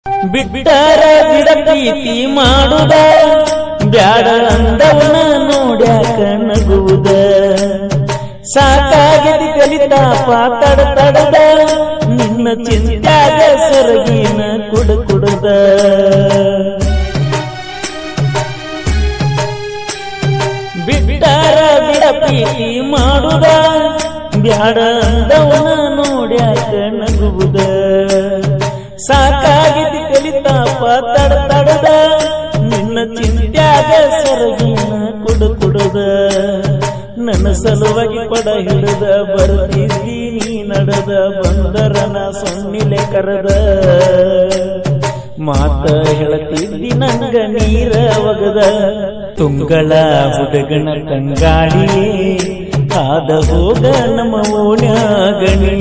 ಬಿಟ್ಟರ ಬಿಡ ಪ್ರೀತಿ ಮಾಡುದ ಬ್ಯಾಡ ಅಂದವನ ನೋಡ್ಯಾಕ ನಗುವುದ ಸಾಕಾಗಿದ ಕಲಿತಾಪ ತಡದ ನಿನ್ನ ಚಿಂತ್ಯಾಗ ಸರಗಿನ ಕುಡುದ ಬಿಟ್ಟರ ಬಿಡ ಪ್ರೀತಿ ಮಾಡುದ ಬ್ಯಾಡ ಅಂದವನ ನೋಡ್ಯಾಕ ನಗುವುದ ಸಾಕಾಗಿದ ಕಲಿತಾಪ ತಡದ ನಿನ್ನ ಚಿಂತ್ಯಾಗ ಸರಗಿನ ಕುಡುದ ನನ್ನ ಸಲುವಾಗಿ ಪಡ ಹಿಡಿದ ಬರ್ತಿದ್ದಿ ನೀ ನಡೆದ ಬಂದರನ ಸೊನ್ನಿಲೆ ಕರೆದ ಮಾತ ಹೇಳತಿದ್ದಿ ನಂಗ ನೀರ ಒಗದ ತುಂಗಳ ಹುಡುಗನ ತಂಗಾಳಿಯೇ ಆದ ಹೋಗ ನಮ್ಮ ಓಣ್ಯಾಗಣಿ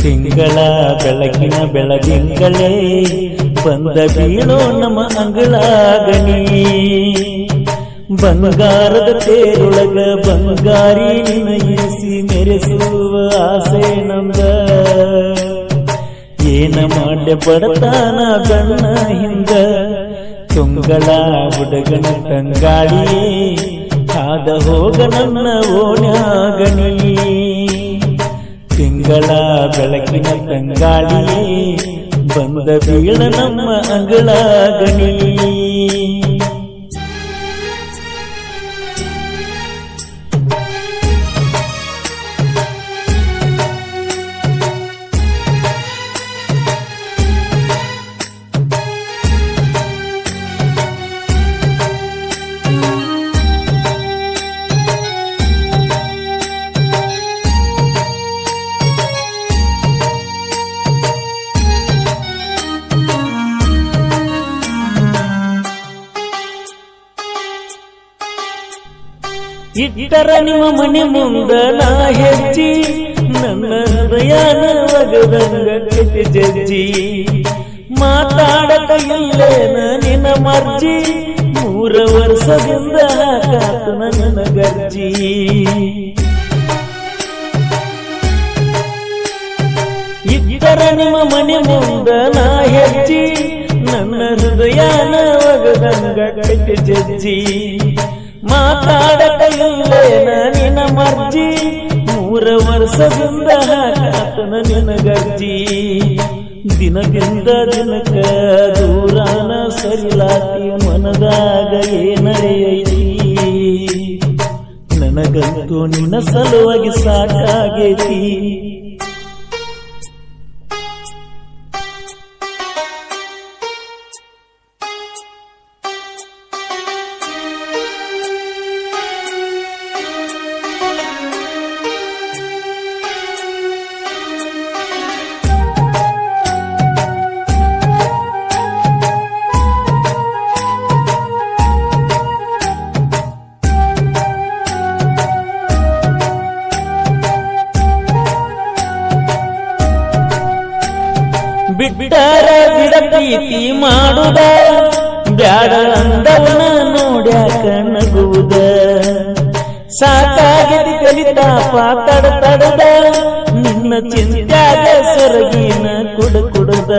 ತಿಂಗಳ ಬೆಳಗಿನ ಬೆಳದಿಂಗಳೇ ಬಂದ ಬೀಳೋ ನಮ್ಮ ಅಂಗಳಾಗಣಿ ಬಂಗಾರದ ತೇರೊಳಗ ಬಂಗಾರಿ ನಿನಯಿಸಿ ಮೆರೆಸುವ ಆಸೆ ನಂದ ಏನ ಮಾಡ್ಯ ಬಡತಾನ ಗಣ್ಣ ಹಿಂದ ತುಂಗಳ ಹುಡುಗನ ತಂಗಾಳಿಯೇ ಆದ ಹೋಗ ನನ್ನ ಓಣ್ಯಾಗಣಿ ತಿಂಗಳ ಬೆಳಕಿನ ತಂಗಾಳಿಯೇ ಬಂದ ಬೀಳ ನಮ್ಮ ಅಂಗಳಾಗಣಿ ಇಟ್ಟರ ನಿಮ್ಮ ಮನೆ ಮುಂದ ನಾ ಹೆಜ್ಜಿ ನನ್ನ ಹೃದಯನ ಒಗದಂಗ ಕೆಟ್ಟಿ ಜಜ್ಜಿ ಮಾತಾಡಕ ಇಲ್ಲೇನ ನಿನ್ನ ಮರ್ಜಿ 3 ವರ್ಷದಿಂದ ಕಾತು ನನ್ನ ಗರ್ಜಿ ಇಟ್ಟರ ನಿಮ್ಮ ಮನೆ ಮುಂದ ನಾ ಹೆಜ್ಜಿ ನನ್ನ ಹೃದಯನ ಒಗದಂಗ ಕೆಟ್ಟಿ ಜಜ್ಜಿ ಮಾತಾಡಕ ಇಲ್ಲೇನ ನಿನ್ನ ಮರ್ಜಿ 3 ವರ್ಷದಿಂದ ಕಾತನ ನಿನ್ನ ಗರ್ಜಿ ದಿನದಿಂದ ದಿನಕ್ಕ ದೂರಾನ ಸರಿಲಾತಿ ಮನದಾಗ ಏನೈತಿ ನನಗಂತೂ ನಿನ್ನ ಸಲುವಾಗಿ ಸಾಕಾಗೈತಿ ಬಿಟ್ಟರ ಬಿಡ ಪ್ರೀತಿ ಮಾಡುದ ಬ್ಯಾಡ ಅಂದವನ ನೋಡ್ಯಾಕ ನಗುವುದ ಸಾಕಾಗಿದ ಕಲಿತಾಪ ತಡದ ನಿನ್ನ ಚಿಂತ್ಯಾಗ ಸರಗಿನ ಕುಡುದ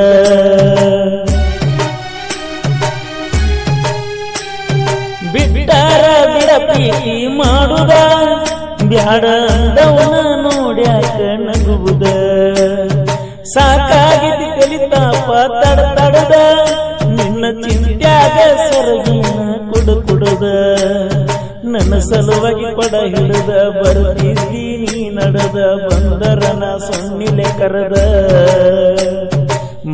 ಬಿಟ್ಟರ ಬಿಡ ಪ್ರೀತಿ ಮಾಡುದ ಬ್ಯಾಡ ಅಂದವನ ನೋಡ್ಯಾಕ ನಗುವುದ ಸಾಕಾಗಿದ ಕಲಿತಾಪ ತಡದ ನಿನ್ನ ಚಿಂತ್ಯಾಗ ಸರಗಿನ ಕುಡುದ ನನ್ನ ಸಲುವಾಗಿ ಪಡ ಹಿಡಿದ ಬರ್ತಿದ್ದಿ ನೀ ನಡೆದ ಬಂದರನ ಸೊನ್ನಿಲೆ ಕರೆದ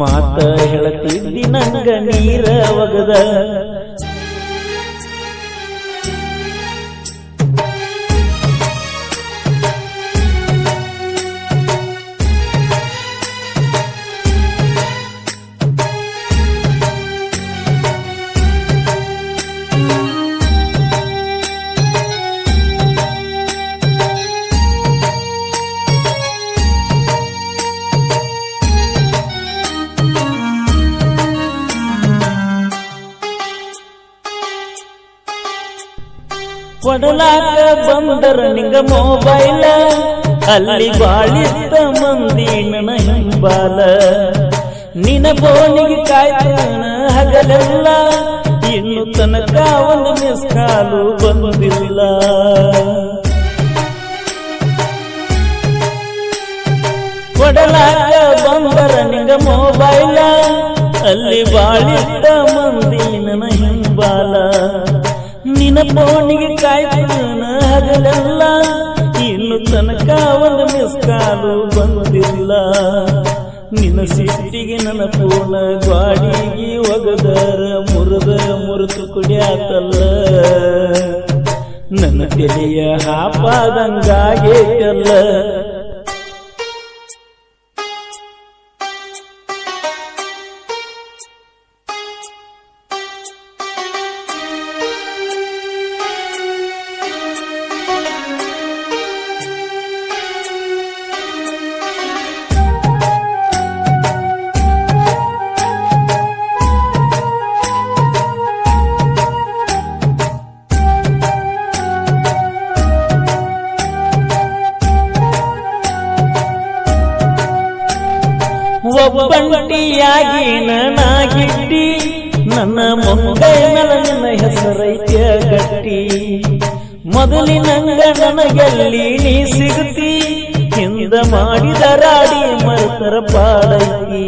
ಮಾತ ಹೇಳತಿದ್ದಿ ನಂಗ ನೀರ ಒಗದ ಕೊಡಲಾಕ ಬಂದರ ನಿಂಗ ಮೊಬೈಲ ಅಲ್ಲಿ ಬಾಳಿದ್ದ ಮಂದಿ ನನ್ನ ಹಿಂಬಾಲ ನಿನ ಬೋನಿಗೆ ಕಾಯ್ತಾನ ಹಗಲೆಲ್ಲ ಇನ್ನು ತನಕ ಒಂದು ಮಿಸ್ ಕಾಲು ಬಂದಿಲ್ಲ ಕೊಡಲಾಗ ಬಂದರ ನಿಂಗ ಮೊಬೈಲ ಅಲ್ಲಿ ಬಾಳಿದ್ದ ಮಂದಿ ನನ್ನ ಹಿಂಬಾಲ ನಿನ ಬೋನಿಗೆ ಕಾಯ್ತಾನ ಹಗಲೆಲ್ಲ ಇನ್ನು ತನಕ ಒಂದು ಮಿಸ್ ಕಾಲು ಬಂದಿಲ್ಲ ನಿನ್ನ ಸಿಟ್ಟಿಗೆ ನನ್ನ ಪೂರ್ಣ ಗಾಡಿಗೆ ಒಗದರ ಮುರಿತು ಕುಡಿಯಾತಲ್ಲ ನನ್ನ ತೆಲೆಯ ಹಾಪಾದಂಗಾಗೇತಲ್ಲ ಒಬ್ಬಂಟಿಯಾಗಿ ನಾಗಿಟ್ಟಿ ನನ್ನ ಮುಂಗೈ ಮೇಲೆ ನಿನ್ನ ಹೆಸರೈತ್ಯ ಗಟ್ಟಿ ಮೊದಲಿನಂಗ ನನಗೆಲ್ಲಿ ನೀ ಸಿಗುತ್ತಿ ಹಿಂದ ಮಾಡಿದ ರಾಡಿ ಮರುತರ ಪಾಡೈತಿ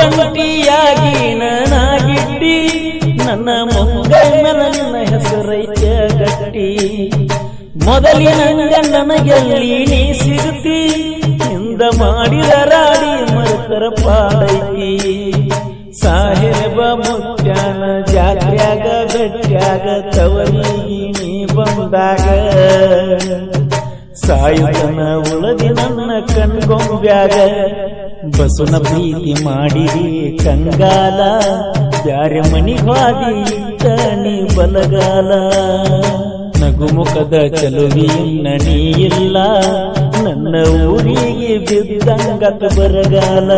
ಒಬ್ಬಂಟಿಯಾಗಿ ನಾಗಿಟ್ಟಿ ನನ್ನ ಮುಂಗೈ ಮೇಲೆ ನಿನ್ನ ಹೆಸರೈತ್ಯ ಗಟ್ಟಿ ಮೊದಲಿನಂಗ ನನಗೆಲ್ಲಿ ನೀ ಸಿಗುತ್ತಿ ಹಿಂದ ಮಾಡಿದ ರಾಡಿ ಮರುತರ ಪಾಡೈತಿ ಸಾಹೇಬ ಮುತ್ಯಾನ ಜಾತ್ರ್ಯಾಗ ಗಟ್ಟ್ಯಾಗ ತವರಿಗೆ ನೀ ಬಂದಾಗ ಸಾಯುತನ ಉಳದಿ ನನ್ನ ಕಣ್ಗೊಂಬ್ಯಾಗ ಬಸುನ ಪ್ರೀತಿ ಮಾಡಿರಿ ಕಂಗಾಲ ಯಾರ ಮನಿಗಾದಿ ನೀ ಬಲಗಾಲ ನಗುಮುಖದ ಚಲುವಿಯನ್ನ ನೀ ಇಲ್ಲ ನನ್ನ ಊರಿಗೆ ಬಿದ್ದಂಗತ ಬರಗಾಲ